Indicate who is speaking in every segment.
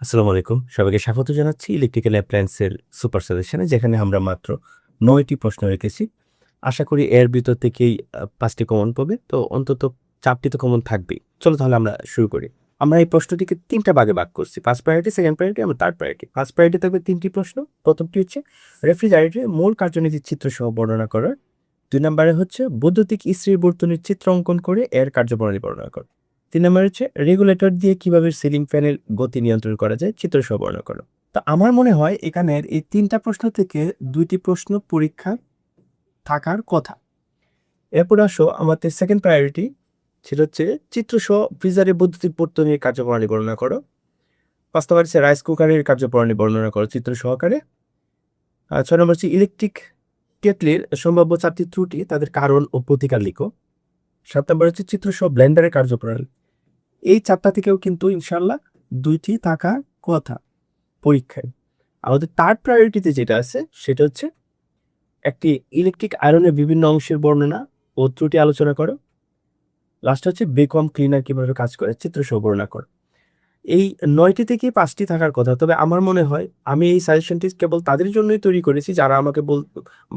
Speaker 1: আসসালামু আলাইকুম। সবাইকে স্বাগত জানাচ্ছি ইলেকট্রিক্যাল অ্যাপ্লায়েন্সের সুপার সাজেশনে, যেখানে আমরা মাত্র ৯টি প্রশ্ন রেখেছি। আশা করি এর ভিতর থেকেই ৫টি কমন পাবে। তো অন্তত ৪টি তো কমন থাকবেই। চলো তাহলে আমরা শুরু করি। আমরা এই প্রশ্নটিকে ৩ টা ভাগে ভাগ করছি। ফার্স্ট প্রায়োরিটি, সেকেন্ড প্রায়োরিটি এবং থার্ড প্রায়োরিটি। ফার্স্ট প্রায়োরিটি থাকবে ৩টি প্রশ্ন। প্রথমটি হচ্ছে রেফ্রিজারেটরের মূল কার্যনীতির চিত্রসহ বর্ণনা করা। ২ নম্বরে হচ্ছে বৈদ্যুতিক ইস্ত্রির বর্তনীর চিত্র অঙ্কন করে এর কার্যপ্রণালী বর্ণনা করা। ৩ নম্বর হচ্ছে রেগুলেটর দিয়ে কিভাবে সিলিং ফ্যানের গতি নিয়ন্ত্রণ করা যায় চিত্রসহ বর্ণনা করো। তো আমার মনে হয় এখানের এই ৩টা প্রশ্ন থেকে ২টি প্রশ্ন পরীক্ষা থাকার কথা। এরপর আসো আমাদের সেকেন্ড প্রায়োরিটি, সেটা হচ্ছে চিত্রসহ ফ্রিজারের বৈদ্যুতিক বর্তনীর কার্যপ্রণালী বর্ণনা করো। ৫ নম্বর হচ্ছে রাইস কুকারের কার্যপ্রণালী বর্ণনা করো চিত্র সহকারে। ৬ নম্বর হচ্ছে ইলেকট্রিক কেটলির সম্ভাব্য ৪টি ত্রুটি, তাদের কারণ ও প্রতিকার লিখো। ৭ নম্বর হচ্ছে চিত্রসহ ব্লেন্ডারের কার্যপ্রণালী। এই ৪টা থেকেও কিন্তু ইনশাল্লাহ ২টি থাকার কথা পরীক্ষায়। আমাদের থার্ড প্রায়োরিটিতে যেটা আছে সেটা হচ্ছে একটি ইলেকট্রিক আয়রনের বিভিন্ন অংশের বর্ণনা ও ত্রুটি আলোচনা করো। লাস্ট হচ্ছে বেকওয়াম ক্লিনার কিভাবে কাজ করে চিত্রসহ বর্ণনা করো। এই ৯টি থেকে ৫টি থাকার কথা। তবে আমার মনে হয় আমি এই সাজেশনটি কেবল তাদের জন্যই তৈরি করেছি যারা আমাকে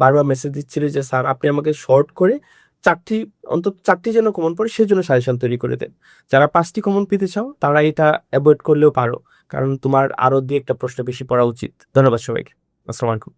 Speaker 1: বারবার মেসেজ দিচ্ছিল যে স্যার আপনি আমাকে শর্ট করে ৪টি, অন্তত ৪টি যেন কমন পড়ে সেজন্য সাজেশন তৈরি করে দেন। যারা ৫টি কমন পেতে চাও তারা এটা অ্যাভয়েড করলেও পারো, কারণ তোমার আরও ২-১টা প্রশ্ন বেশি পড়া উচিত। ধন্যবাদ সবাইকে। আসসালামু আলাইকুম।